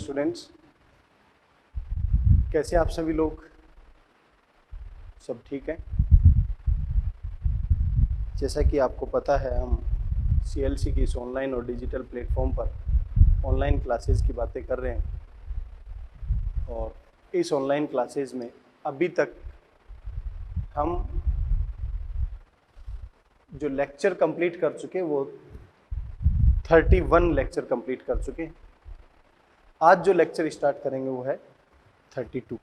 Students, कैसे आप सभी लोग? सब ठीक है? जैसा कि आपको पता है, हम CLC की इस ऑनलाइन और डिजिटल प्लेटफॉर्म पर ऑनलाइन क्लासेस की बातें कर रहे हैं। और इस ऑनलाइन क्लासेस में अभी तक हम जो लेक्चर कंप्लीट कर चुके हैं वो 31 लेक्चर कंप्लीट कर चुके हैं। आज जो लेक्चर स्टार्ट करेंगे वो है 32।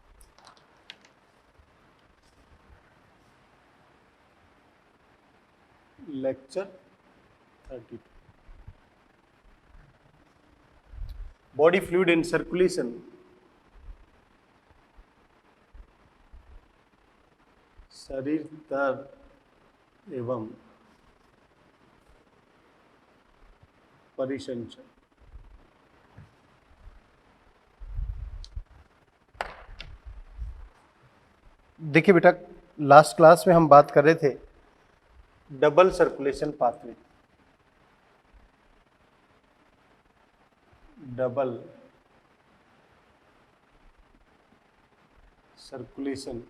Lecture 32, body fluid and circulation. शरीर तर एवं परिसंचरण। देखिए बेटा, लास्ट क्लास में हम बात कर रहे थे double circulation pathway. Double circulation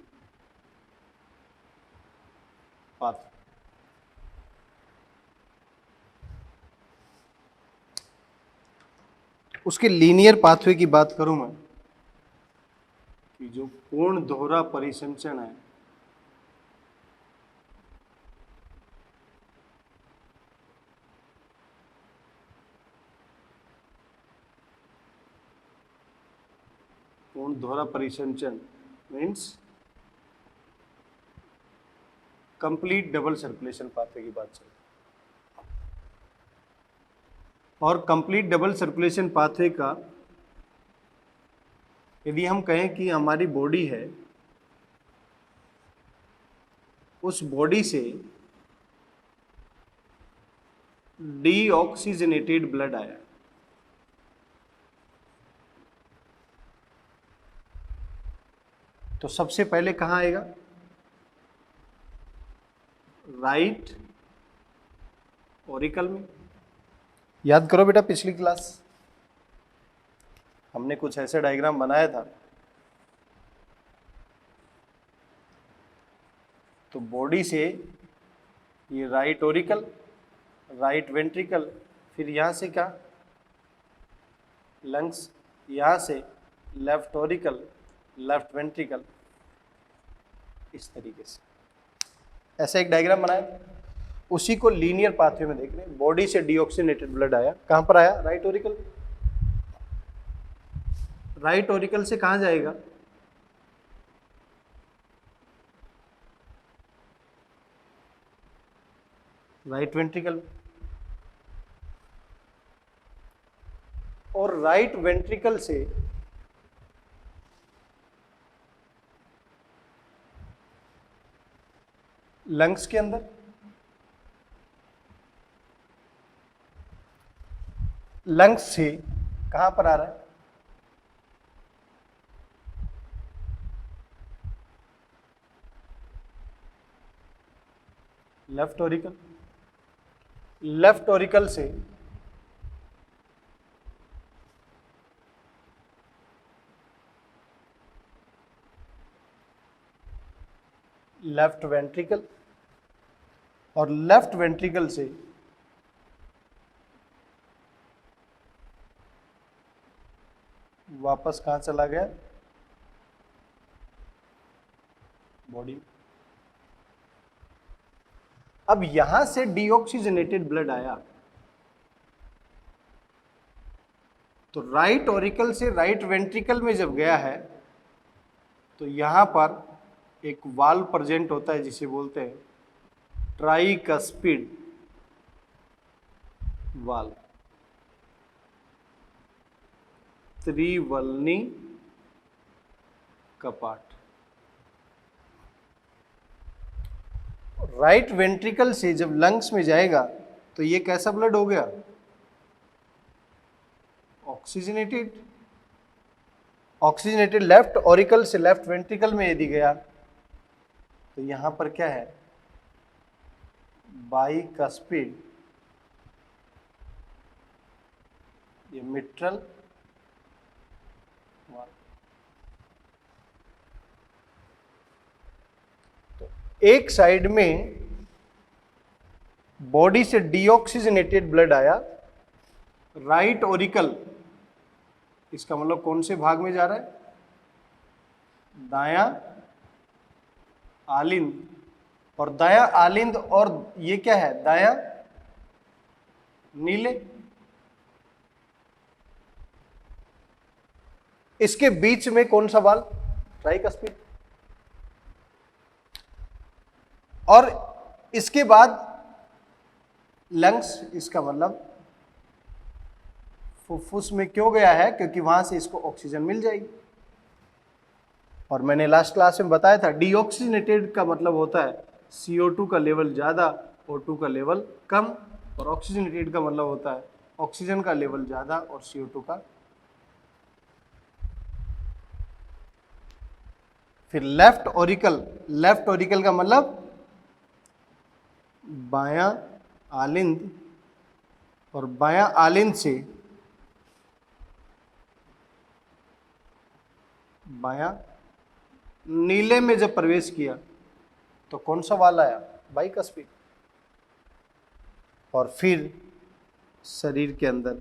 pathway. उसके लीनियर पाथवे की बात करूं मैं कि जो पूर्ण दोहरा परिसंचरण है, पूर्ण दोहरा परिसंचरण means complete double circulation pathway की बात चल रही है। और कंप्लीट डबल सर्कुलेशन पाथवे का यदि हम कहें कि हमारी बॉडी है, उस बॉडी से डीऑक्सीजनेटेड ब्लड आया, तो सबसे पहले कहाँ आएगा? राइट ऑरिकल में। याद करो बेटा, पिछली क्लास हमने कुछ ऐसे डायग्राम बनाया था। तो बॉडी से ये राइट ऑरिकल, राइट वेंट्रिकल, फिर यहाँ से क्या? लंग्स, यहाँ से लेफ्ट ऑरिकल, लेफ्ट वेंट्रिकल, इस तरीके से ऐसा एक डायग्राम बनाया। उसी को लीनियर पाथवे में देख रहे हैं। बॉडी से डीऑक्सीजनेटेड ब्लड आया, कहां पर आया? Right auricle. राइट ऑरिकल से कहां जाएगा? Right ventricle. और राइट वेंट्रिकल से लंग्स के अंदर, लंग्स से कहां पर आ रहा है? Left auricle. लेफ्ट ऑरिकल से लेफ्ट वेंट्रिकल, और लेफ्ट वेंट्रिकल से वापस कहां चला गया? बॉडी। अब यहां से डीऑक्सीजनेटेड ब्लड आया, तो राइट ऑरिकल से राइट वेंट्रिकल में जब गया है तो यहां पर एक वाल्व प्रेजेंट होता है जिसे बोलते हैं ट्राइकस्पिड वाल्व, त्रिवलनी कपाट। राइट वेंट्रिकल से जब लंग्स में जाएगा तो ये कैसा ब्लड हो गया? ऑक्सीजनेटेड। ऑक्सीजनेटेड लेफ्ट ऑरिकल से लेफ्ट वेंट्रिकल में यदि गया तो यहां पर क्या है? बाइकस्पिड, ये मिट्रल एक साइड में बॉडी से डीऑक्सीजनेटेड ब्लड आया, राइट ऑरिकल, इसका मतलब कौन से भाग में जा रहा है? दायां आलिंद। और दायां आलिंद और ये क्या है? दायां नीले। इसके बीच में कौन सा वाल्व? ट्राइकस्पिड। और इसके बाद लंग्स, इसका मतलब फुफ्फुस में क्यों गया है? क्योंकि वहां से इसको ऑक्सीजन मिल जाएगी। और मैंने लास्ट क्लास में बताया था डीऑक्सीजनेटेड का मतलब होता है CO2 का लेवल ज्यादा, O2 का लेवल कम, और ऑक्सीजनेटेड का मतलब होता है ऑक्सीजन का लेवल ज्यादा और CO2 का। फिर लेफ्ट ऑरिकल, लेफ्ट ऑरिकल का मतलब बायां आलिंद, और बायां आलिंद से बायां नीले में जब प्रवेश किया तो कौन सा वाल आया? बाइकस्पिड। और फिर शरीर के अंदर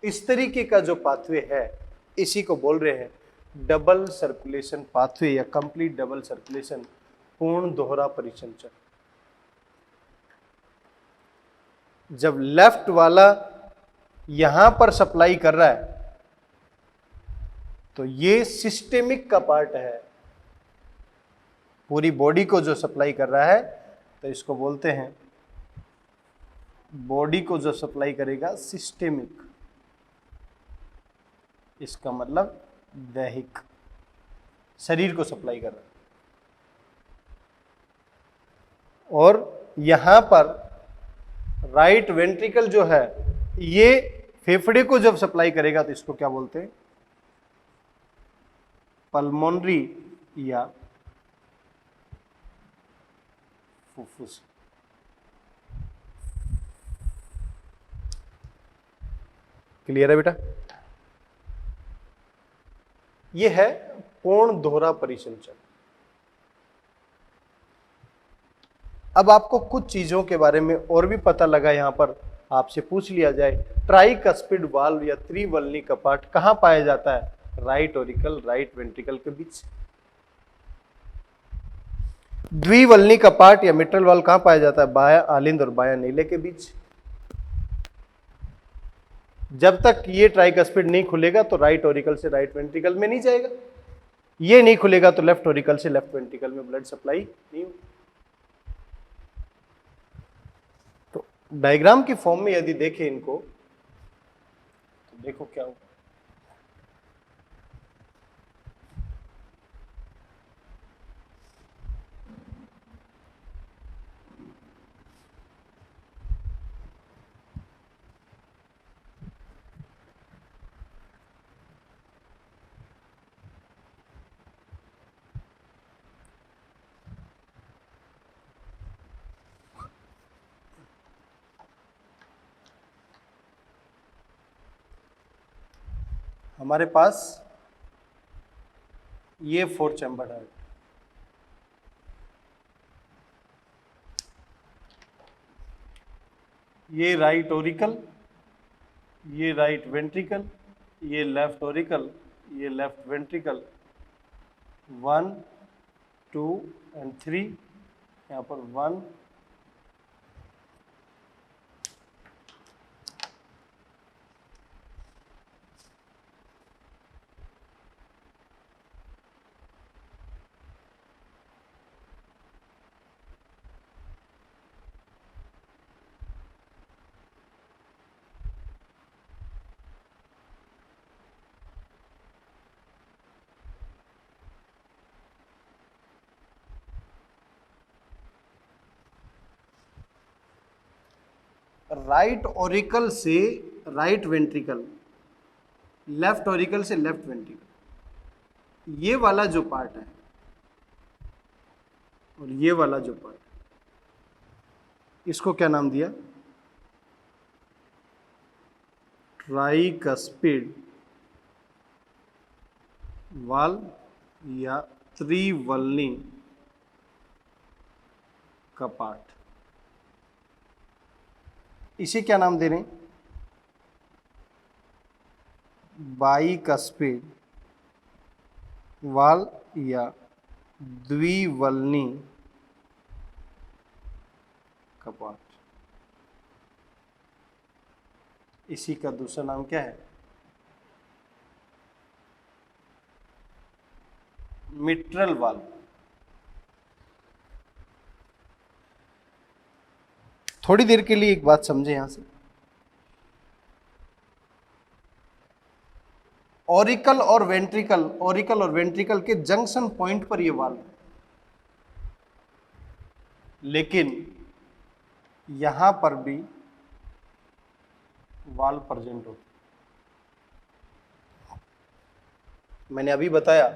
इस तरीके का जो पाथवे है, इसी को बोल रहे हैं डबल सर्कुलेशन पाथवे या कंप्लीट डबल सर्कुलेशन, पूर्ण दोहरा परिसंचरण। जब लेफ्ट वाला यहां पर सप्लाई कर रहा है तो ये सिस्टेमिक का पार्ट है, पूरी बॉडी को जो सप्लाई कर रहा है, तो इसको बोलते हैं, बॉडी को जो सप्लाई करेगा सिस्टेमिक, इसका मतलब दैहिक, शरीर को सप्लाई कर रहा है। और यहां पर राइट वेंट्रिकल जो है, ये फेफड़े को जब सप्लाई करेगा तो इसको क्या बोलते हैं? पल्मोनरी या फुफ्फुस। क्लियर है बेटा? ये है पूर्ण दोहरा परिसंचरण। अब आपको कुछ चीजों के बारे में और भी पता लगा, यहां पर आपसे पूछ लिया जाए, ट्राइकस्पिड वाल्व या त्रिवलनी कपाट कहां पाया जाता है? राइट ऑरिकल, राइट वेंट्रिकल के बीच। द्विवलनी कपाट या मिट्रल वाल्व कहां पाया जाता है? बायां आलिंद और बायां नीले के बीच। जब तक ये ट्राइकस्पिड नहीं खुलेगा तो राइट ऑरिकल से राइट वेंट्रिकल में नहीं जाएगा, ये नहीं खुलेगा तो लेफ्ट ऑरिकल से लेफ्ट वेंट्रिकल में ब्लड सप्लाई नहीं होगी। तो डायग्राम की फॉर्म में यदि देखें इनको तो देखो क्या होगा। हमारे पास ये 4 चैम्बर है, ये राइट ऑरिकल, ये राइट वेंट्रिकल, ये लेफ्ट ऑरिकल, ये लेफ्ट वेंट्रिकल, 1 2 एंड 3, यहाँ पर 1 राइट ऑरिकल से राइट वेंट्रिकल, लेफ्ट ऑरिकल से लेफ्ट वेंट्रिकल, ये वाला जो पार्ट है और ये वाला जो पार्ट है, इसको क्या नाम दिया? ट्राइकस्पिड वाल्व या त्रिवल्नी कपाट। इसे क्या नाम दे रहे हैं? बाइकस्पिड वाल या द्विवल्नी कपाट। इसी का दूसरा नाम क्या है? Mitral valve. थोड़ी देर के लिए एक बात समझे यहां से, ऑरिकल और वेंट्रिकल के जंक्शन पॉइंट पर ये वाल्व है, लेकिन यहां पर भी वाल्व प्रेजेंट होता है। मैंने अभी बताया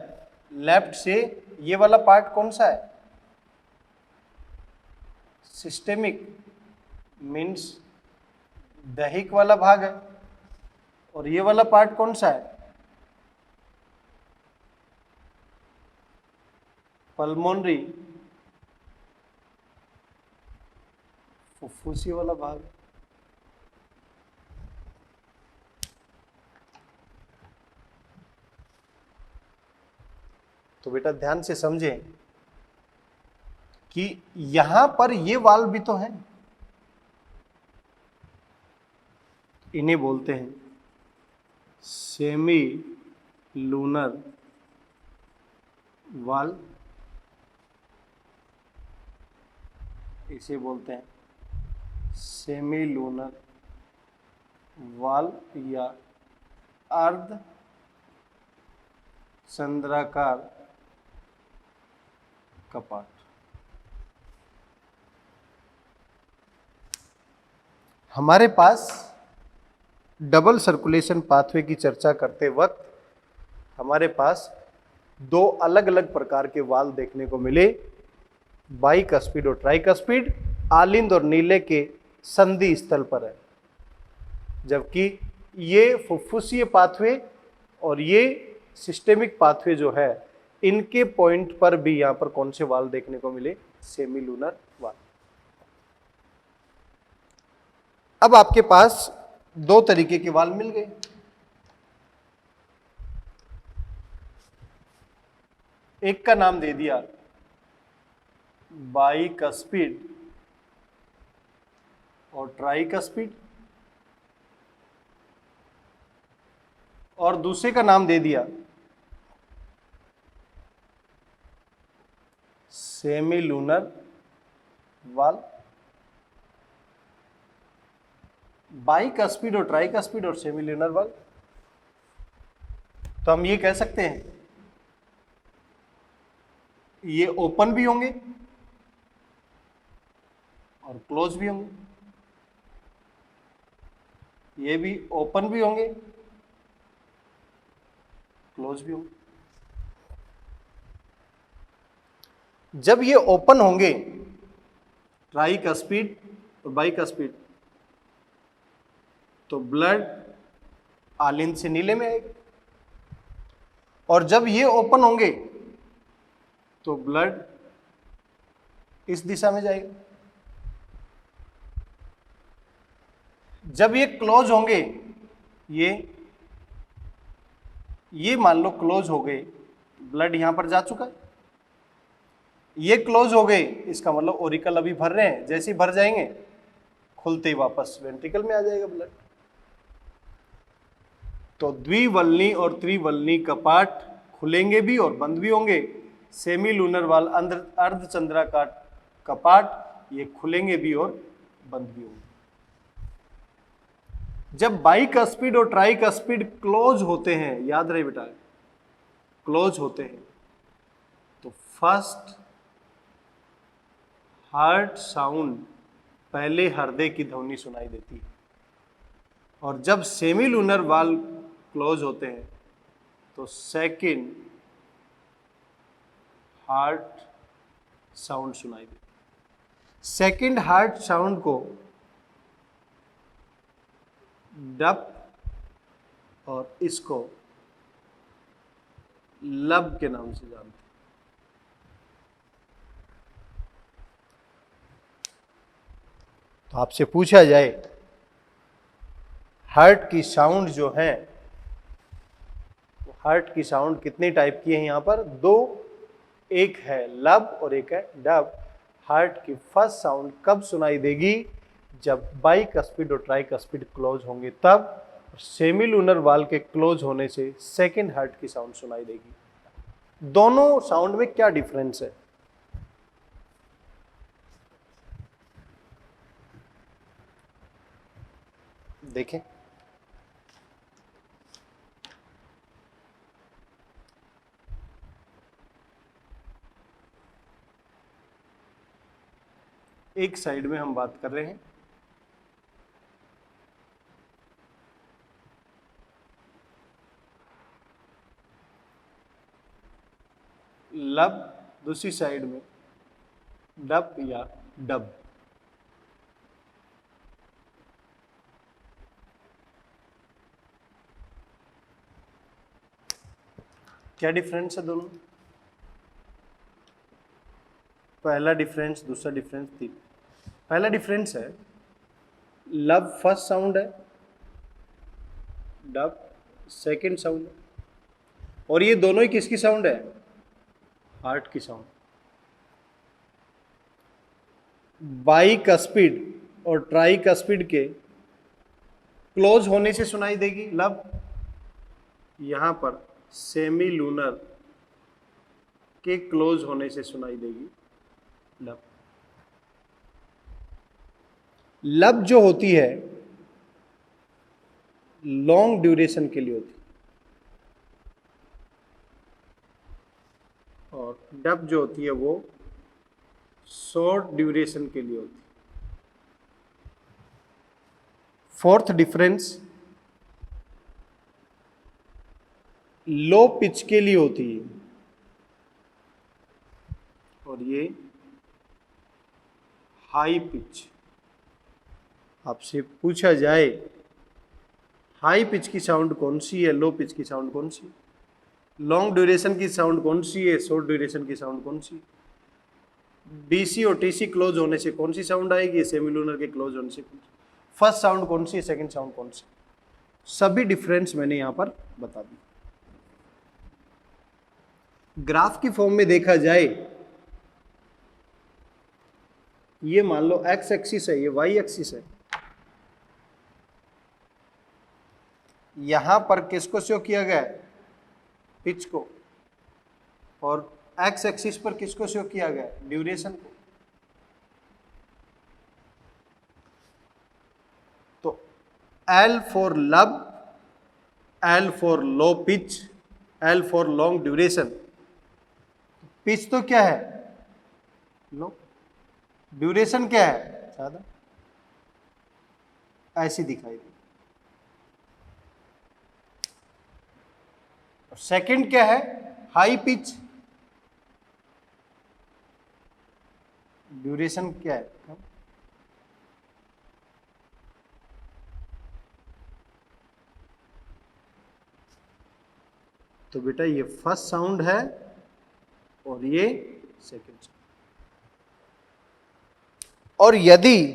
लेफ्ट से ये वाला पार्ट कौन सा है? सिस्टेमिक, मीन्स दहिक वाला भाग है, और ये वाला पार्ट कौन सा है? पल्मोनरी, फुफ्फुसी वाला भाग। तो बेटा ध्यान से समझें कि यहां पर ये वाल्व भी तो है, इन्हें बोलते हैं सेमी लूनर वाल्व, इसे बोलते हैं सेमी लूनर वाल्व या अर्ध चंद्राकार कपाट। हमारे पास डबल सर्कुलेशन पाथवे की चर्चा करते वक्त हमारे पास दो अलग अलग प्रकार के वाल्व देखने को मिले, बाइकस्पिड और ट्राइकस्पिड, आलिंद और नीले के संधि स्थल पर है, जबकि ये फुफ्फुसीय पाथवे और ये सिस्टेमिक पाथवे जो है, इनके पॉइंट पर भी यहां पर कौन से वाल्व देखने को मिले? Semi lunar valve. अब आपके पास दो तरीके के वाल्व मिल गए। एक का नाम दे दिया बाइकस्पिड और ट्राइकस्पिड, और दूसरे का नाम दे दिया सेमी लूनर वाल्व। बाइकस्पिड और ट्राइकस्पिड और सेमी लूनर वाल्व, तो हम ये कह सकते हैं ये ओपन भी होंगे और क्लोज भी होंगे, ये भी ओपन भी होंगे, क्लोज भी होंगे। जब ये ओपन होंगे ट्राइकस्पिड और बाइकस्पिड, तो ब्लड आलिंद से नीले में आएगा, और जब ये ओपन होंगे तो ब्लड इस दिशा में जाएगा। जब ये क्लोज होंगे, ये मान लो क्लोज हो गए, ब्लड यहां पर जा चुका है, ये क्लोज हो गए, इसका मतलब ओरिकल अभी भर रहे हैं, जैसे ही भर जाएंगे खुलते ही वापस वेंट्रिकल में आ जाएगा ब्लड। तो द्विवल्नी और त्रिवल्नी कपाट खुलेंगे भी और बंद भी होंगे। सेमी लूनर वाल्व अर्धचंद्राकार कपाट, ये खुलेंगे भी और बंद भी होंगे। जब बाइकस्पिड और ट्राइकस्पिड क्लोज होते हैं, याद रहे बेटा, क्लोज होते हैं, तो फर्स्ट हार्ट साउंड, पहले हृदय की ध्वनि सुनाई देती है, और जब सेमी लूनर वाल्व क्लोज होते हैं तो सेकंड हार्ट साउंड सुनाई देती है। सेकंड हार्ट साउंड को डप और इसको लब के नाम से जानते हैं। तो आपसे पूछा जाए हार्ट की साउंड जो है, हार्ट की साउंड कितनी टाइप की है यहाँ पर? दो, एक है लब और एक है डब। हार्ट की फर्स्ट साउंड कब सुनाई देगी? जब बाइकस्पिड और ट्राइकस्पिड क्लोज होंगे तब। सेमीलूनर वाल के क्लोज होने से सेकंड हार्ट की साउंड सुनाई देगी। दोनों साउंड में क्या डिफरेंस है? देखें, एक साइड में हम बात कर रहे हैं, लब, दूसरी साइड में डब या डब। क्या डिफरेंस है दोनों? पहला डिफरेंस, दूसरा डिफरेंस, पहला डिफरेंस है लब फर्स्ट साउंड है, डब सेकंड साउंड है, और ये दोनों ही किसकी साउंड है? हार्ट की साउंड। बाइकस्पिड और ट्राइकस्पिड के क्लोज होने से सुनाई देगी लब, यहां पर सेमीलूनर के क्लोज होने से सुनाई देगी लब। लब जो होती है लॉन्ग ड्यूरेशन के लिए होती है, और डब जो होती है वो शॉर्ट ड्यूरेशन के लिए होती है। फोर्थ डिफरेंस, लो पिच के लिए होती है और ये हाई पिच। आपसे पूछा जाए हाई पिच की साउंड कौन सी है, लो पिच की साउंड कौन सी, लॉन्ग ड्यूरेशन की साउंड कौन सी है, शॉर्ट ड्यूरेशन की साउंड कौन सी, बीसी और टीसी क्लोज होने से कौन सी साउंड आएगी, सेमीलूनर के क्लोज होने से कौन सी, फर्स्ट साउंड कौन सी है, सेकंड साउंड कौन सी, सभी डिफरेंस मैंने यहां पर बता दी। ग्राफ की फॉर्म में देखा जाए, ये मान लो एक्स एक्सिस है, ये वाई एक्सिस है, यहां पर किसको शो किया गया है? पिच को, और एक्स एक्सिस पर किसको शो किया गया है? ड्यूरेशन को। तो एल फॉर लब, L for low pitch, L for long duration. Pitch तो क्या है? लो। ड्यूरेशन क्या है? ज्यादा। ऐसी दिखाई दी। सेकंड क्या है? High pitch. ड्यूरेशन क्या है? कम। तो बेटा ये फर्स्ट साउंड है और ये सेकंड साउंड। और यदि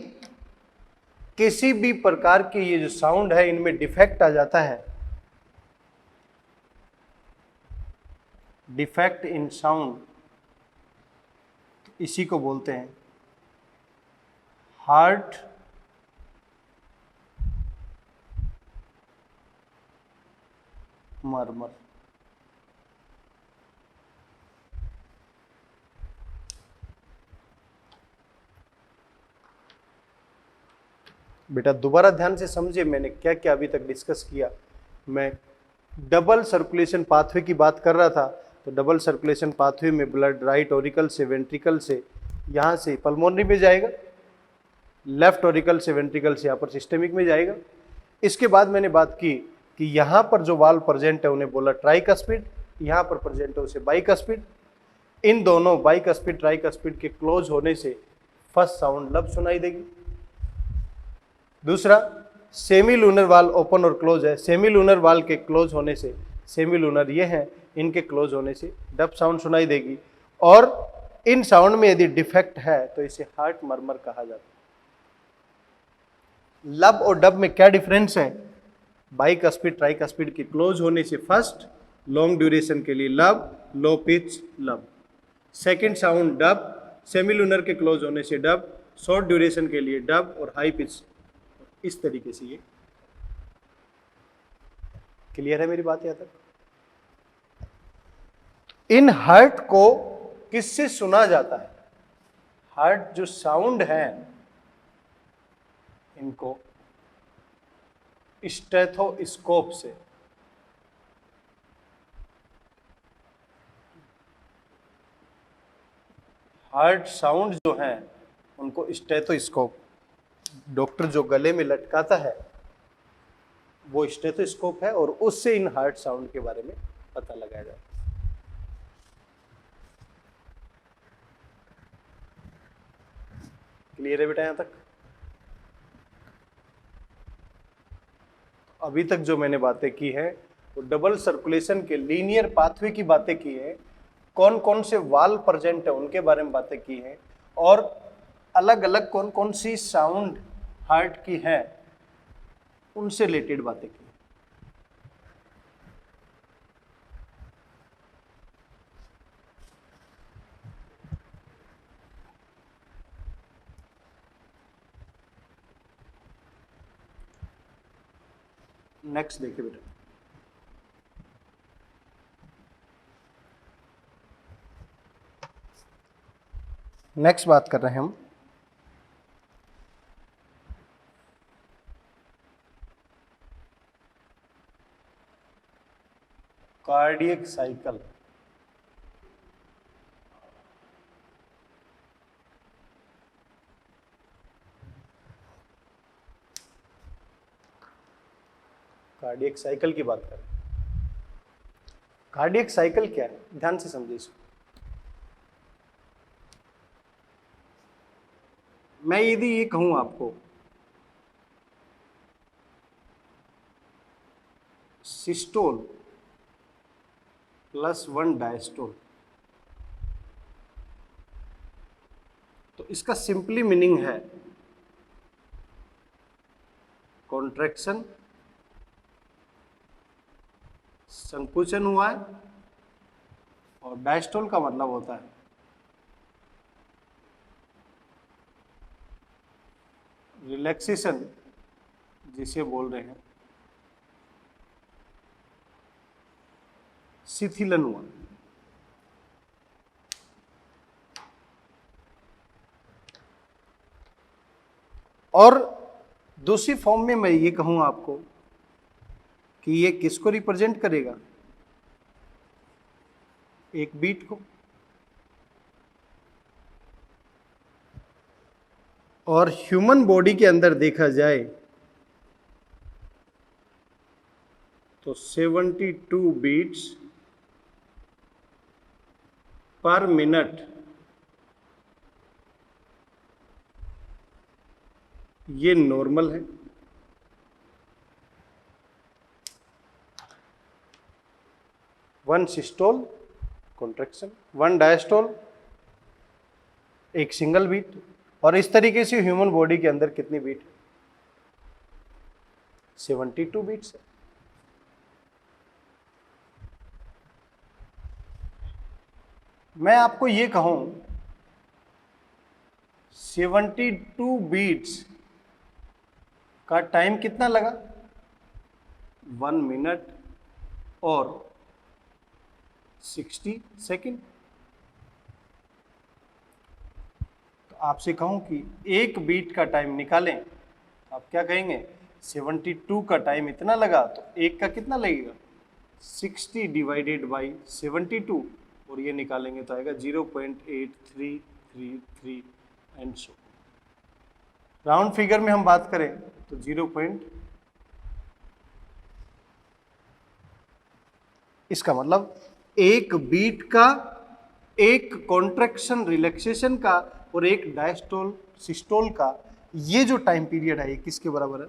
किसी भी प्रकार के ये जो साउंड है इनमें डिफेक्ट आ जाता है, डिफेक्ट इन साउंड, इसी को बोलते हैं हार्ट मर्मर। बेटा दोबारा ध्यान से समझिए मैंने क्या क्या अभी तक डिस्कस किया। मैं डबल सर्कुलेशन पाथवे की बात कर रहा था, तो डबल सर्कुलेशन पाथवे में ब्लड राइट ऑरिकल से वेंट्रिकल से यहाँ से पल्मोनरी में जाएगा, लेफ्ट ऑरिकल से वेंट्रिकल से यहाँ पर सिस्टेमिक में जाएगा। इसके बाद मैंने बात की कि यहाँ पर जो वाल्व प्रेजेंट है उन्हें बोला ट्राइकस्पिड, यहाँ पर प्रेजेंट है उसे बाइकस्पिड। इन दोनों बाइकस्पिड ट्राइकस्पिड के क्लोज होने से फर्स्ट साउंड लब सुनाई देगी। दूसरा, सेमीलूनर वाल ओपन और क्लोज है, सेमीलूनर वाल के क्लोज होने से, सेमीलूनर ये हैं, इनके क्लोज होने से डब साउंड सुनाई देगी। और इन साउंड में यदि डिफेक्ट है तो इसे हार्ट मर्मर कहा जाता है। लब और डब में क्या डिफरेंस है? बाइकस्पिड ट्राइकस्पिड के क्लोज होने से फर्स्ट लॉन्ग ड्यूरेशन के लिए लब, लो पिच लब। सेकंड साउंड डब, सेमिलुनर के क्लोज होने से डब, शॉर्ट ड्यूरेशन के लिए डब और हाई पिच। इस तरीके से ये क्लियर है मेरी बात यहां तक? इन हर्ट को किससे सुना जाता है? हर्ट जो साउंड है इनको स्टेथोस्कोप से। हार्ट साउंड जो है उनको स्टेथोस्कोप, डॉक्टर जो गले में लटकाता है वो स्टेथोस्कोप है, और उससे इन हार्ट साउंड के बारे में पता लगाया जाता है। क्लियर है बेटा यहां तक? अभी तक जो मैंने बातें की है वो डबल सर्कुलेशन के लीनियर पाथवे की बातें की है, कौन कौन से वाल प्रेजेंट है उनके बारे में बातें की है, और अलग अलग कौन कौन सी साउंड हार्ट की है उनसे रिलेटेड बातें की। नेक्स्ट देखिए बेटा, नेक्स्ट बात कर रहे हैं हम कार्डियक साइकिल। कार्डियक साइकिल की बात करें, कार्डियक साइकिल क्या है, ध्यान से समझिए इसको। मैं यदि ये कहूं आपको सिस्टोल प्लस 1 डायस्टोल, तो इसका सिंपली मीनिंग है कॉन्ट्रैक्शन, संकुचन हुआ है, और डायस्टोल का मतलब होता है रिलैक्सेशन, जिसे बोल रहे हैं शिथिलन हुआ। और दूसरी फॉर्म में मैं ये कहूं आपको कि ये किसको रिप्रेजेंट करेगा? एक बीट को। और ह्यूमन बॉडी के अंदर देखा जाए तो 72 बीट्स पर मिनट ये नॉर्मल है। वन सिस्टोल कॉन्ट्रैक्शन, 1 डायस्टोल एक सिंगल बीट, और इस तरीके से ह्यूमन बॉडी के अंदर कितनी बीट है? 72 बीट्स है। मैं आपको ये कहूं 72 बीट्स का टाइम कितना लगा? 1 मिनट और 60 सेकेंड। तो आपसे कहूं कि एक बीट का टाइम निकालें, आप क्या कहेंगे? 72 का टाइम इतना लगा, तो एक का कितना लगेगा? 60 डिवाइडेड बाई 72, और ये निकालेंगे तो आएगा 0.8333 एंड सो। राउंड फिगर में हम बात करें तो 0. इसका मतलब एक बीट का, एक कॉन्ट्रैक्शन रिलैक्सेशन का, और एक डायस्टोल सिस्टोल का, ये जो टाइम पीरियड है ये किसके बराबर है?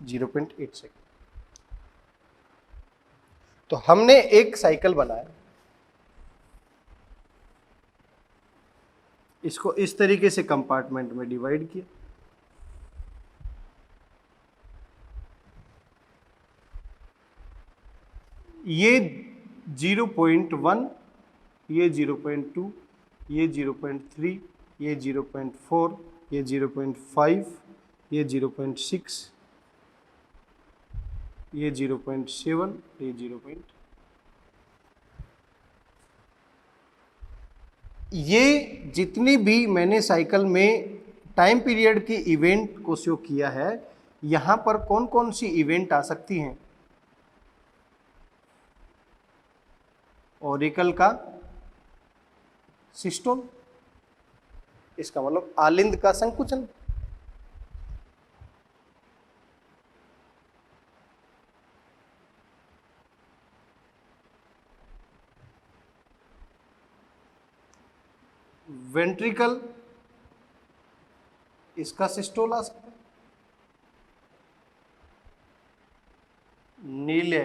0.8 सेकेंड। तो हमने एक साइकिल बनाया, इसको इस तरीके से कंपार्टमेंट में डिवाइड किया। ये 0.1, ये 0.2, ये 0.3, ये 0.4, ये 0.5, ये 0.6, ये 0.7, ये 0. ये जितनी भी मैंने साइकिल में टाइम पीरियड की इवेंट को शो किया है, यहाँ पर कौन कौन सी इवेंट आ सकती हैं? ऑरिकल का सिस्टोल, इसका मतलब आलिंद का संकुचन। वेंट्रिकल, इसका सिस्टोल आ सकता है। नीले,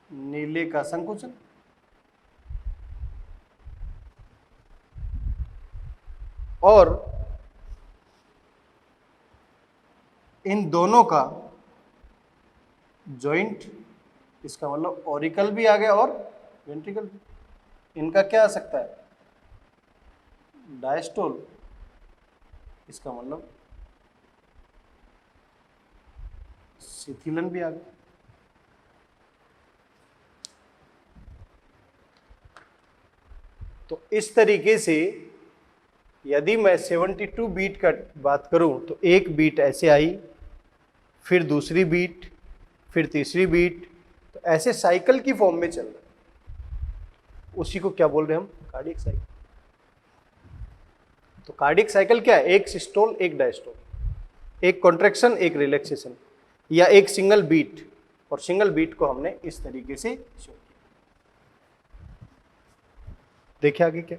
नीले का संकुचन। और इन दोनों का जॉइंट, इसका मतलब ऑरिकल भी आ गया और वेंट्रिकल भी। इनका क्या आ सकता है? डायस्टोल, इसका मतलब शिथिलन भी आ गया। तो इस तरीके से यदि मैं 72 बीट का बात करूं तो एक बीट ऐसे आई, फिर दूसरी बीट, फिर तीसरी बीट, तो ऐसे साइकिल की फॉर्म में चल रहा है। उसी को क्या बोल रहे हैं हम? Cardiac cycle. तो कार्डियक साइकिल क्या है? एक सिस्टोल, एक डायस्टोल, एक कॉन्ट्रैक्शन, एक रिलैक्सेशन, या एक सिंगल बीट। और सिंगल बीट को हमने इस तरीके से शो किया। देखिए आगे क्या।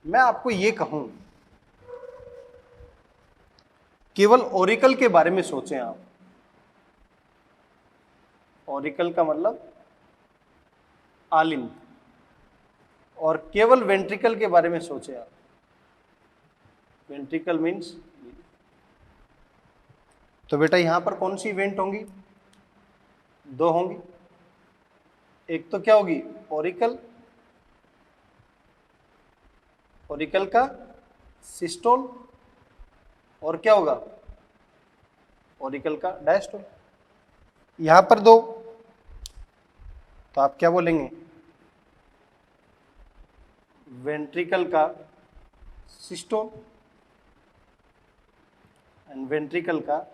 मैं आपको ये कहूं, केवल ऑरिकल के बारे में सोचें आप। ऑरिकल का मतलब आलिंद, और केवल वेंट्रिकल के बारे में सोचें आप। वेंट्रिकल मीन्स, तो बेटा यहां पर कौन सी इवेंट होंगी? दो होंगी। एक तो क्या होगी? ऑरिकल, ऑरिकल का सिस्टोल, और क्या होगा? ऑरिकल का डायस्टोल। यहां पर दो, तो आप क्या बोलेंगे? वेंट्रिकल का सिस्टोल एंड वेंट्रिकल का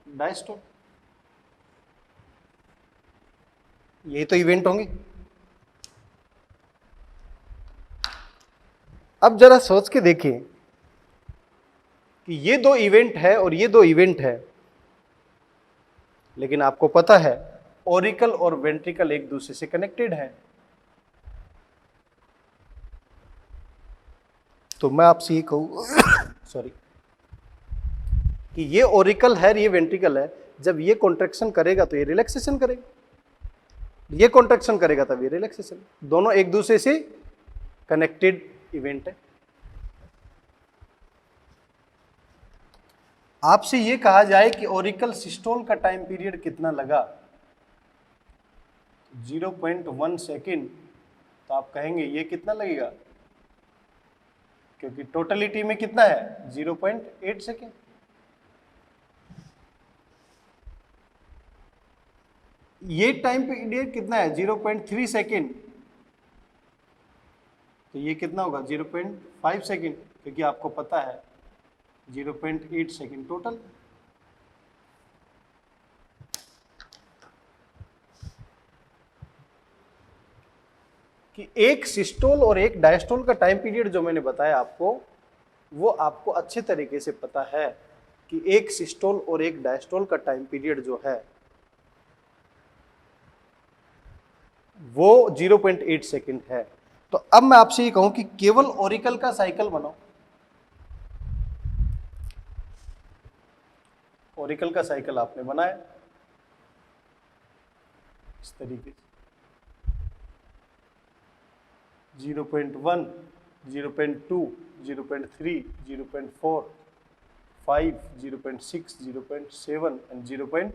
डायस्टोल। यही तो इवेंट होंगी। अब जरा सोच के देखिए कि ये दो इवेंट है और ये दो इवेंट है, लेकिन आपको पता है ऑरिकल और वेंट्रिकल एक दूसरे से कनेक्टेड है। तो मैं आपसे ये कहूँ सॉरी, कि ये ऑरिकल है, ये वेंट्रिकल है। जब ये कॉन्ट्रैक्शन करेगा तो ये रिलैक्सेशन करेगा, ये कॉन्ट्रैक्शन करेगा तब ये रिलैक्सेशन। दोनों एक दूसरे से कनेक्टेड इवेंट है। आपसे ये कहा जाए कि ऑरिकल सिस्टोल का टाइम पीरियड कितना लगा? 0.1 सेकेंड, तो आप कहेंगे ये कितना लगेगा? क्योंकि टोटलिटी में कितना है? 0.8 सेकेंड। ये टाइम पीरियड कितना है? 0.3 सेकेंड। तो ये कितना होगा? 0.5 सेकेंड, क्योंकि आपको पता है 0.8 सेकेंड टोटल। कि एक सिस्टोल और एक डायस्टोल का टाइम पीरियड जो मैंने बताया आपको, वो आपको अच्छे तरीके से पता है कि एक सिस्टोल और एक डायस्टोल का टाइम पीरियड जो है वो 0.8 सेकेंड है। तो अब मैं आपसे ये कहूं कि केवल ऑरिकल का साइकिल बनाओ, ऑरिकल का साइकिल आपने बनाया इस तरीके से 0.1, 0.2, 0.3, 0.4, 5, 0.6, 0.7 and 0.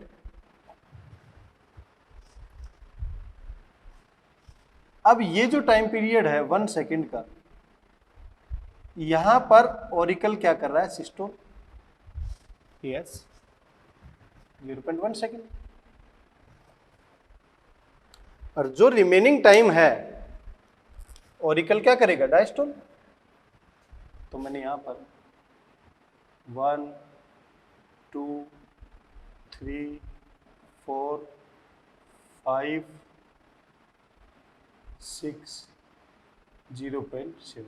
अब ये जो टाइम पीरियड है 1 सेकेंड का, यहां पर ऑरिकल क्या कर रहा है, सिस्टोल, यस 0.1 सेकेंड। और जो रिमेनिंग टाइम है ऑरिकल क्या करेगा, डायस्टोल। तो मैंने यहां पर 1, 2, 3, 4, 5, 6, 0.7,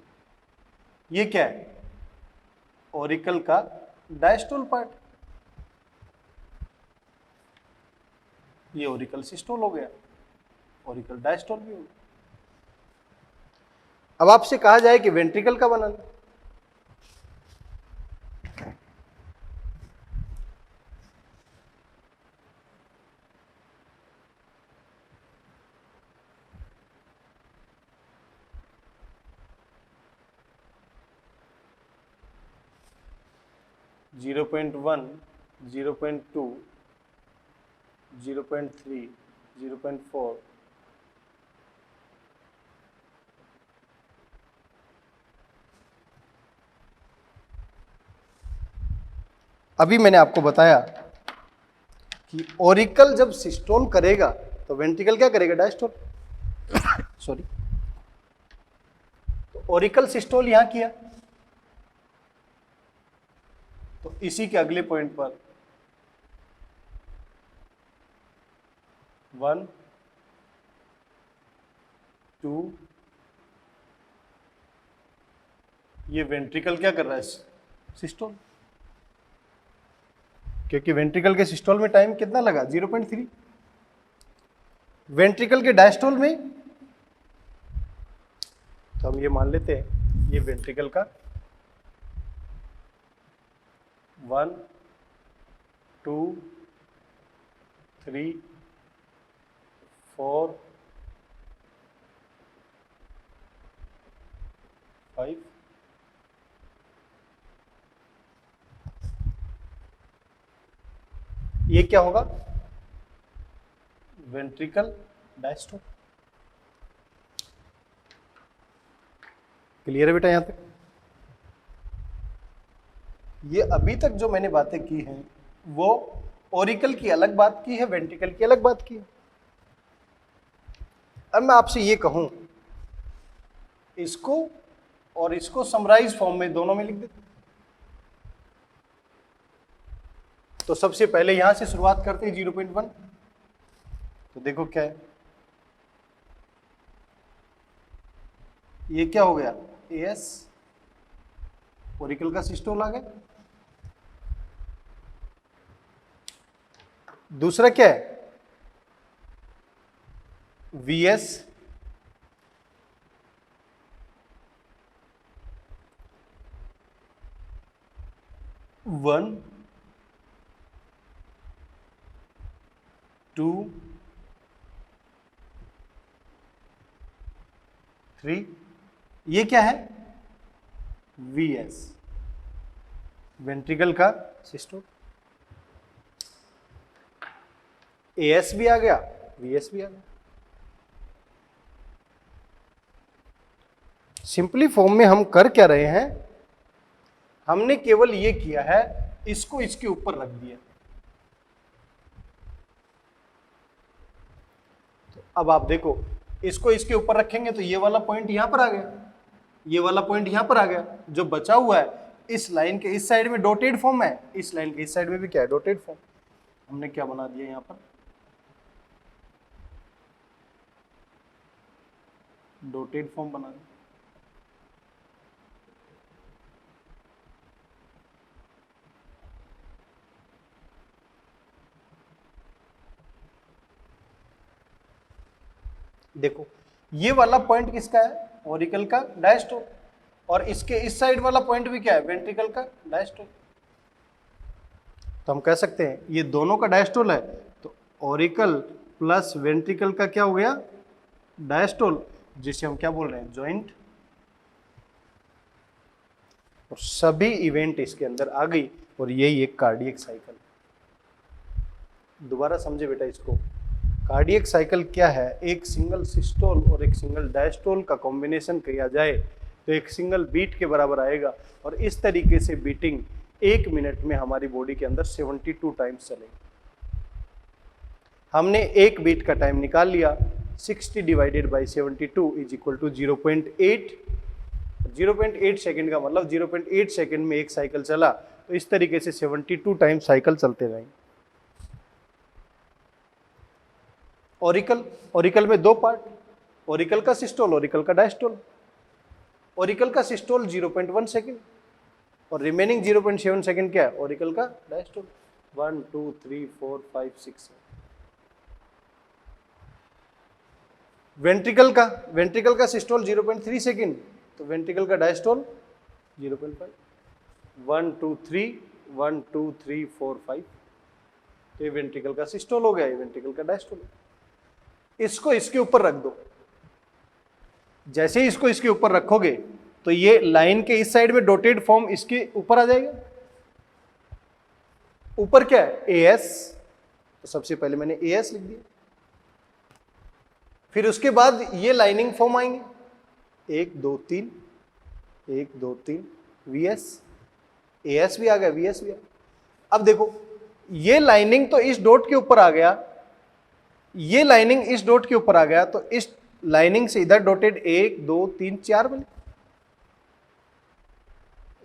ये क्या है, ऑरिकल का डायस्टोल पार्ट, ये ऑरिकल सिस्टोल हो गया, ऑरिकल डायस्टोल भी हो गया। अब आपसे कहा जाए कि वेंट्रिकल का बनाना, जीरो 0.1, 0.2, 0.3, 0.4, अभी मैंने आपको बताया कि ऑरिकल जब सिस्टोल करेगा तो वेंट्रिकल क्या करेगा, डायस्टोल। सॉरी, तो ऑरिकल सिस्टोल यहां किया, तो इसी के अगले पॉइंट पर 1, 2, ये वेंट्रिकल क्या कर रहा है, सिस्टोल, क्योंकि वेंट्रिकल के सिस्टोल में टाइम कितना लगा, 0.3, वेंट्रिकल के डायस्टोल में, तो हम ये मान लेते हैं ये वेंट्रिकल का 1, 2, 3, 4, 5, ये क्या होगा, वेंट्रिकल डायस्टोल। क्लियर है बेटा यहां तक। ये अभी तक जो मैंने बातें की हैं वो ऑरिकल की अलग बात की है, वेंट्रिकल की अलग बात की है। अब मैं आपसे ये कहूं, इसको और इसको समराइज फॉर्म में दोनों में लिख देते। तो सबसे पहले यहां से शुरुआत करते हैं 0.1, तो देखो क्या है, ये क्या हो गया, एस, ऑरिकल का सिस्टोल आ गया। दूसरा क्या है, वीएस, वन, 2, 3, ये क्या है, वीएस, वेंट्रिकल का सिस्टोल। एएस भी आ गया, वीएस भी आ गया। सिंपली फॉर्म में हम कर क्या रहे हैं, हमने केवल ये किया है, इसको इसके ऊपर रख दिया। तो अब आप देखो, इसको इसके ऊपर रखेंगे तो ये वाला पॉइंट यहां पर आ गया, ये वाला पॉइंट यहां पर आ गया। जो बचा हुआ है इस लाइन के इस साइड में डॉटेड फॉर्म है, इस लाइन के इस साइड में भी क्या है, डॉटेड फॉर्म। हमने क्या बना दिया यहां पर, डॉटेड फॉर्म बना दिया। देखो ये वाला पॉइंट किसका है, ऑरिकल का डायस्टोल, और इसके इस साइड वाला पॉइंट भी क्या है, वेंट्रिकल का डायस्टोल। तो हम कह सकते हैं ये दोनों का डायस्टोल है, तो ऑरिकल प्लस वेंट्रिकल का क्या हो गया, डायस्टोल, जिसे हम क्या बोल रहे हैं, जॉइंट। और सभी इवेंट इसके अंदर आ गई और यही एक कार्डियक साइकिल। दोबारा समझे बेटा इसको, कार्डियक साइकिल क्या है, एक सिंगल सिस्टोल और एक सिंगल डायस्टोल का कॉम्बिनेशन किया जाए तो एक सिंगल बीट के बराबर आएगा। और इस तरीके से बीटिंग 1 मिनट में हमारी बॉडी के अंदर 72 टाइम्स चलेगी। हमने एक बीट का टाइम निकाल लिया, 60 divided by 72 is equal to 0.8। 0.8 second का मतलब 0.8 सेकेंड में एक साइकिल चला, तो इस तरीके से 72 टाइम साइकिल चलते रहेंगे। ऑरिकल में 2 पार्ट, ऑरिकल का सिस्टोल, ऑरिकल का डायस्टोल। ऑरिकल का सिस्टोल 0.1 सेकेंड और रिमेनिंग 0.7 सेकेंड क्या है, ऑरिकल का डायस्टोल। 1 2 3 4 5 6। वेंट्रिकल का सिस्टोल 0.3 सेकेंड, तो वेंट्रिकल का डायस्टोल 0.5। 1 2 3 1 2 3 4 5, तो ये वेंट्रिकल का सिस्टोल हो गया, ये वेंट्रिकल का डायस्टोल। इसको इसके ऊपर रख दो, जैसे ही इसको इसके ऊपर रखोगे तो ये लाइन के इस साइड में डॉटेड फॉर्म इसके ऊपर आ जाएगा। ऊपर क्या है, एएस, तो सबसे पहले मैंने एएस लिख दिया। फिर उसके बाद ये लाइनिंग फॉर्म आएंगे, 1 2 3 1 2 3 वीएस, एएस भी आ गया, वीएस भी आ गया। अब देखो ये लाइनिंग तो इस डॉट के ऊपर आ गया, ये लाइनिंग इस डॉट के ऊपर आ गया, तो इस लाइनिंग से इधर डॉटेड 1 2 3 4 बने,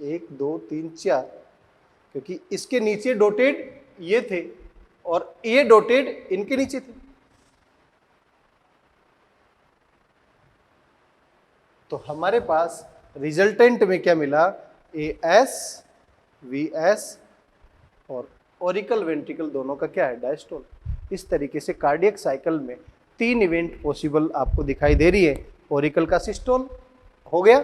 1 2 3 4, क्योंकि इसके नीचे डॉटेड ये थे और ये डॉटेड इनके नीचे थे। तो हमारे पास रिजल्टेंट में क्या मिला, एएस वीएस और ऑरिकल वेंट्रिकल दोनों का क्या है, डायस्टोल। इस तरीके से कार्डियक साइकिल में 3 इवेंट पॉसिबल आपको दिखाई दे रही है। ऑरिकल का सिस्टोल हो गया,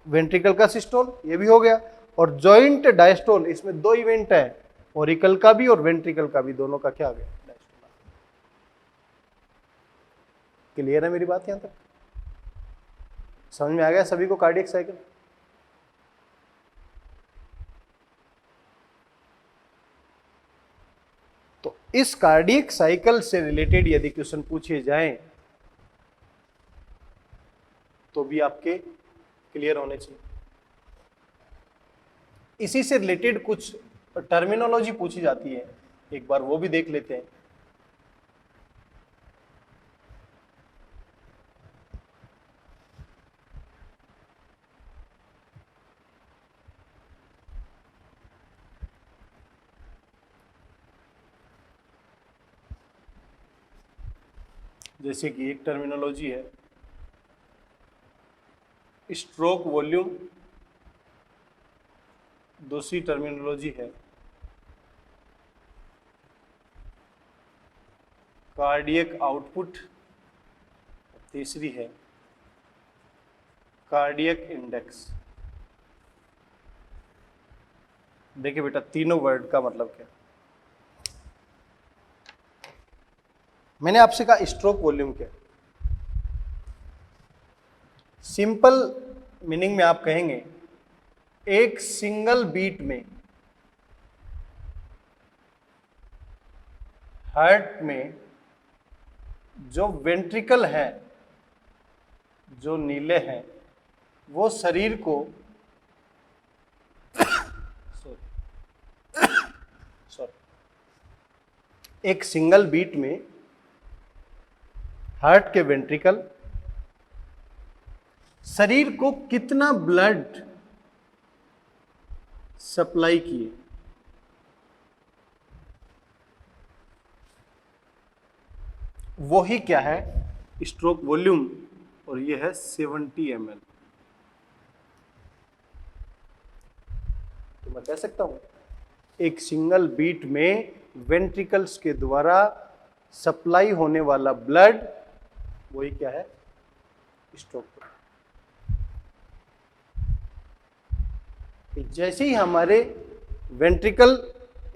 वेंट्रिकल का सिस्टोल ये भी हो गया, और जॉइंट डायस्टोल, इसमें 2 इवेंट है, ऑरिकल का भी और वेंट्रिकल का भी, दोनों का क्या आ गया, डायस्टोल। क्लियर है मेरी बात, यहां तक समझ में आ गया सभी को कार्डियक साइकिल? तो इस कार्डियक साइकिल से रिलेटेड यदि क्वेश्चन पूछे जाएं तो भी आपके क्लियर होने चाहिए। इसी से रिलेटेड कुछ टर्मिनोलॉजी पूछी जाती है, एक बार वो भी देख लेते हैं। जैसे कि एक टर्मिनोलॉजी है स्ट्रोक वॉल्यूम, दूसरी टर्मिनोलॉजी है कार्डियक आउटपुट, तीसरी है कार्डियक इंडेक्स। देखिए बेटा तीनों वर्ड का मतलब क्या, मैंने आपसे कहा स्ट्रोक वॉल्यूम क्या, सिंपल मीनिंग में आप कहेंगे एक सिंगल बीट में हार्ट में जो वेंट्रिकल हैं, जो नीले हैं, वो शरीर को एक सिंगल बीट में हार्ट के वेंट्रिकल शरीर को कितना ब्लड सप्लाई किए, वो ही क्या है, स्ट्रोक वॉल्यूम, और ये है 70 ml। तो मैं कह सकता हूं एक सिंगल बीट में वेंट्रिकल्स के द्वारा सप्लाई होने वाला ब्लड, वही क्या है, स्ट्रोक। जैसे ही हमारे वेंट्रिकल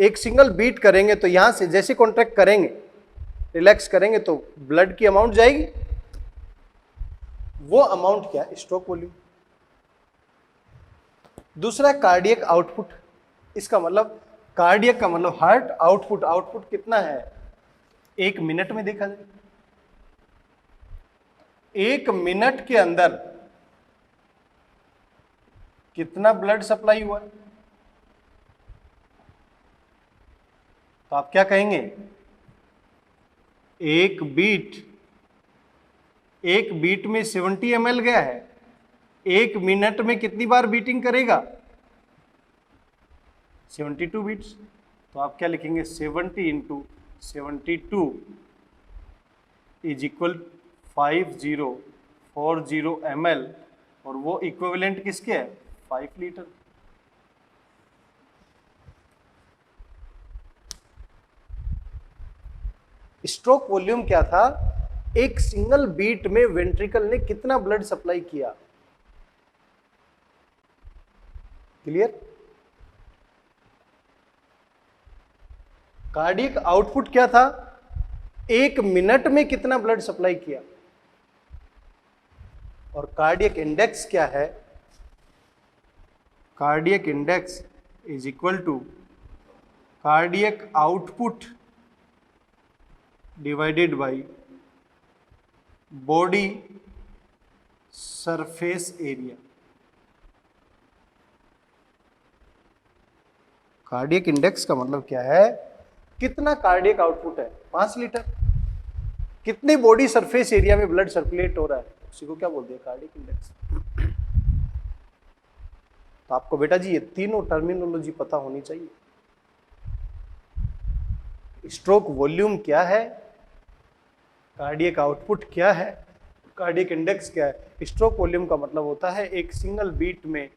एक सिंगल बीट करेंगे तो यहां से जैसे कॉन्ट्रैक्ट करेंगे, रिलैक्स करेंगे तो ब्लड की अमाउंट जाएगी, वो अमाउंट क्या है? Stroke volume. दूसरा कार्डियक आउटपुट, इसका मतलब कार्डियक का मतलब हार्ट आउटपुट, आउटपुट कितना है 1 मिनट में देखा जाए, 1 मिनट के अंदर कितना ब्लड सप्लाई हुआ है। तो आप क्या कहेंगे? एक बीट में 70 ml गया है, 1 मिनट में कितनी बार बीटिंग करेगा? 72 बीट्स। तो आप क्या लिखेंगे? 70 × 72 इज इक्वल 5040 ml, और वो इक्विवेलेंट किसके है? 5 लीटर। स्ट्रोक वॉल्यूम क्या था? एक सिंगल बीट में वेंट्रिकल ने कितना ब्लड सप्लाई किया। क्लियर? कार्डियक आउटपुट क्या था? 1 मिनट में कितना ब्लड सप्लाई किया। और कार्डियक इंडेक्स क्या है? Cardiac index is equal to cardiac output divided by body surface area. Cardiac index का मतलब क्या है? कितना कार्डियक आउटपुट है? 5 लीटर। कितने बॉडी सरफेस एरिया में ब्लड सर्कुलेट हो रहा है, उसी को क्या बोलते हैं? Cardiac index. तो आपको बेटा जी ये तीनों टर्मिनोलॉजी पता होनी चाहिए। स्ट्रोक वॉल्यूम क्या है, कार्डियक आउटपुट क्या है, कार्डियक इंडेक्स क्या है। स्ट्रोक वॉल्यूम का मतलब होता है एक सिंगल बीट में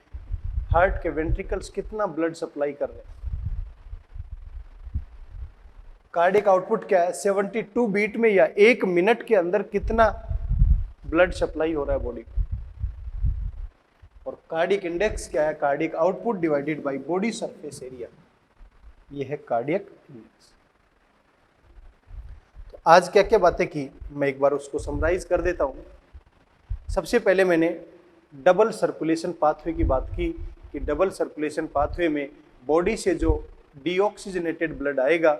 हार्ट के वेंट्रिकल्स कितना ब्लड सप्लाई कर रहे हैं। कार्डियक आउटपुट क्या है? 72 बीट में या 1 मिनट के अंदर कितना ब्लड सप्लाई हो रहा है बॉडी को। और कार्डियक इंडेक्स क्या है? Cardiac output divided by body surface area, ये है कार्डियक इंडेक्स। तो आज क्या क्या बातें की, मैं एक बार उसको समराइज कर देता हूं। सबसे पहले मैंने डबल सर्कुलेशन पाथवे की बात की कि डबल सर्कुलेशन पाथवे में बॉडी से जो डीऑक्सीजनेटेड ब्लड आएगा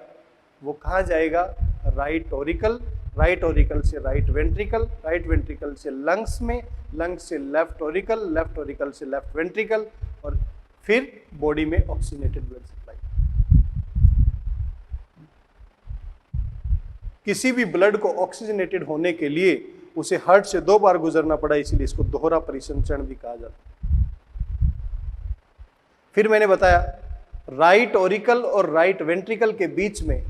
वो कहाँ जाएगा? राइट ऑरिकल, राइट ऑरिकल से राइट वेंट्रिकल, राइट वेंट्रिकल से लंग्स में, लंग्स से लेफ्ट ऑरिकल, लेफ्ट ऑरिकल से लेफ्ट वेंट्रिकल, और फिर बॉडी में ऑक्सीजनेटेड ब्लड सप्लाई। किसी भी ब्लड को ऑक्सीजनेटेड होने के लिए उसे हार्ट से 2 बार गुजरना पड़ा, इसीलिए इसको दोहरा परिसंचरण भी कहा जाता है। फिर मैंने बताया राइट ऑरिकल और राइट वेंट्रिकल के बीच में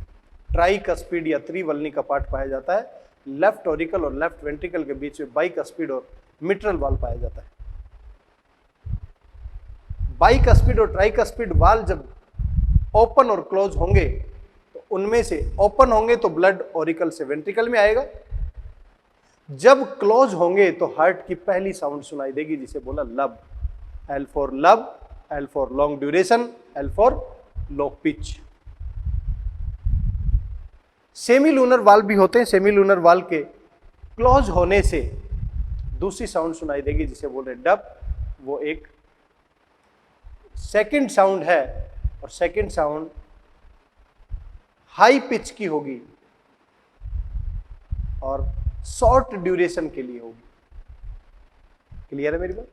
ट्राइकस्पिड या त्रिवलनी का पार्ट पाया जाता है। लेफ्ट ऑरिकल और लेफ्ट वेंट्रिकल के बीच में बाइकस्पिड और मिट्रल वाल्व पाया जाता है। बाइकस्पिड और ट्राइकस्पिड वाल्व जब ओपन और क्लोज होंगे तो उनमें से ओपन होंगे तो ब्लड ऑरिकल से वेंट्रिकल में आएगा, जब क्लोज होंगे तो हार्ट की पहली साउंड सुनाई देगी जिसे बोला लब। एल फॉर लब, L for long duration, L for low pitch. Semi lunar valve भी होते हैं, सेमी लूनर वाल्व के क्लोज होने से दूसरी साउंड सुनाई देगी जिसे बोल रहे डब, वो एक सेकंड साउंड है, और सेकंड साउंड हाई पिच की होगी और शॉर्ट ड्यूरेशन के लिए होगी। क्लियर है मेरी बात?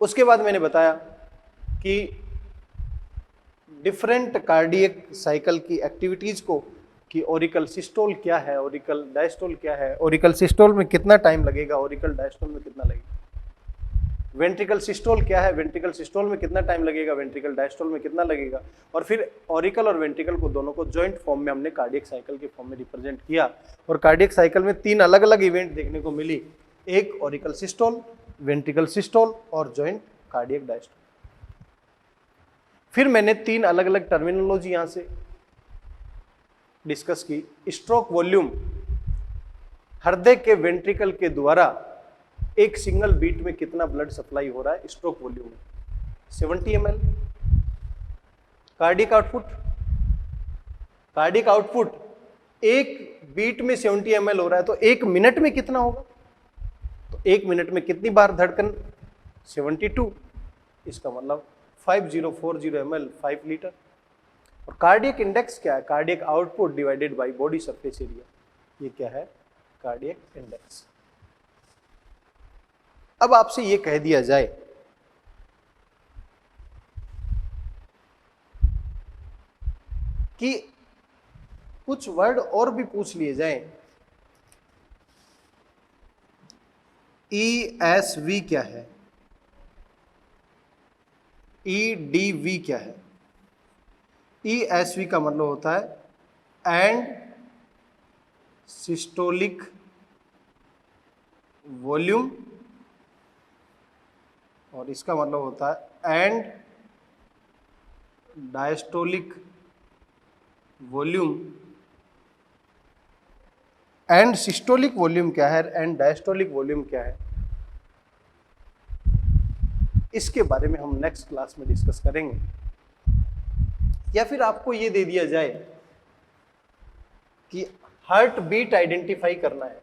उसके बाद मैंने बताया कि डिफरेंट कार्डियक साइकिल की एक्टिविटीज को, कि ऑरिकल सिस्टोल क्या है, ऑरिकल डायस्टोल क्या है, ऑरिकल सिस्टोल में कितना टाइम लगेगा, ऑरिकल डायस्टोल में कितना लगेगा, वेंट्रिकल सिस्टोल क्या है, वेंट्रिकल सिस्टोल में कितना टाइम लगेगा, वेंट्रिकल डायस्टोल में कितना लगेगा, और फिर ऑरिकल और वेंट्रिकल को दोनों को जॉइंट फॉर्म में हमने कार्डियक साइकिल के फॉर्म में रिप्रेजेंट किया। और कार्डियक साइकिल में 3 अलग अलग इवेंट देखने को मिली, एक ऑरिकल सिस्टोल, वेंट्रिकल सिस्टोल और जॉइंट कार्डियक डायस्टोल। फिर मैंने 3 अलग अलग टर्मिनोलॉजी यहां से डिस्कस की। स्ट्रोक वॉल्यूम हृदय के वेंट्रिकल के द्वारा एक सिंगल बीट में कितना ब्लड सप्लाई हो रहा है, stroke volume 70 ml। Cardiac output एक बीट में 70 ml हो रहा है, तो एक मिनट में कितना होगा? तो एक मिनट में कितनी बार धड़कन? 72। इसका मतलब 5040 ml 5 लीटर। और कार्डियक इंडेक्स क्या है? Cardiac output divided by body surface area. ये क्या है? Cardiac index. अब आपसे ये कह दिया जाए कि कुछ वर्ड और भी पूछ लिए जाएं, ESV क्या है, EDV क्या है? ESV का मतलब होता है एंड सिस्टोलिक वॉल्यूम, और इसका मतलब होता है and diastolic volume. And systolic volume क्या है, एंड डायस्टोलिक वॉल्यूम क्या है, इसके बारे में हम नेक्स्ट क्लास में डिस्कस करेंगे। या फिर आपको ये दे दिया जाए कि हार्ट बीट आइडेंटिफाई करना है।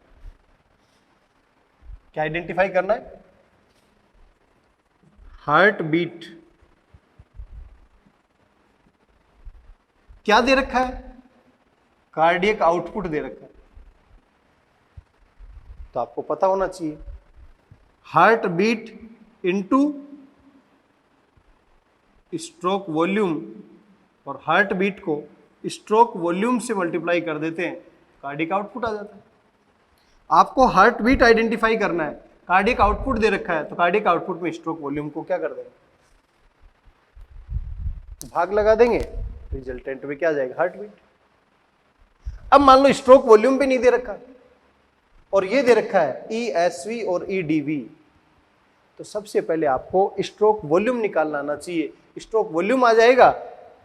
क्या आइडेंटिफाई करना है? Heartbeat. क्या दे रखा है? कार्डियक आउटपुट दे रखा है। तो आपको पता होना चाहिए heartbeat into stroke volume, और हार्ट बीट को स्ट्रोक वॉल्यूम से मल्टीप्लाई कर देते हैं, कार्डियक आउटपुट आ जाता है। आपको हार्ट बीट आइडेंटिफाई करना है, कार्डियक आउटपुट दे रखा है, तो कार्डियक आउटपुट में स्ट्रोक वॉल्यूम को क्या कर देंगे? भाग लगा देंगे, रिजल्टेंट में क्या आ जाएगा? Heartbeat. अब मान लो स्ट्रोक वॉल्यूम भी नहीं दे रखा और ये दे रखा है ESV और EDV, तो सबसे पहले आपको स्ट्रोक वॉल्यूम निकालना आना चाहिए। स्ट्रोक वॉल्यूम आ जाएगा,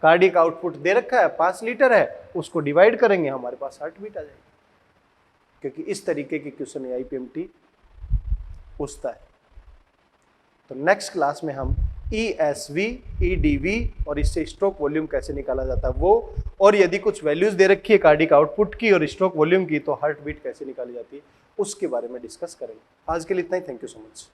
कार्डियक आउटपुट दे रखा है 5 लीटर है, उसको डिवाइड करेंगे, हमारे पास हार्ट बीट आ जाएगी। क्योंकि इस तरीके के क्वेश्चन IPMT पूछता है। तो नेक्स्ट क्लास में हम ESV, EDV और इससे स्ट्रोक वॉल्यूम कैसे निकाला जाता है वो, और यदि कुछ वैल्यूज दे रखी है कार्डियक आउटपुट की और स्ट्रोक वॉल्यूम की, तो हार्ट बीट कैसे निकाली जाती है उसके बारे में डिस्कस करेंगे। आज के लिए इतना ही। Thank you so much.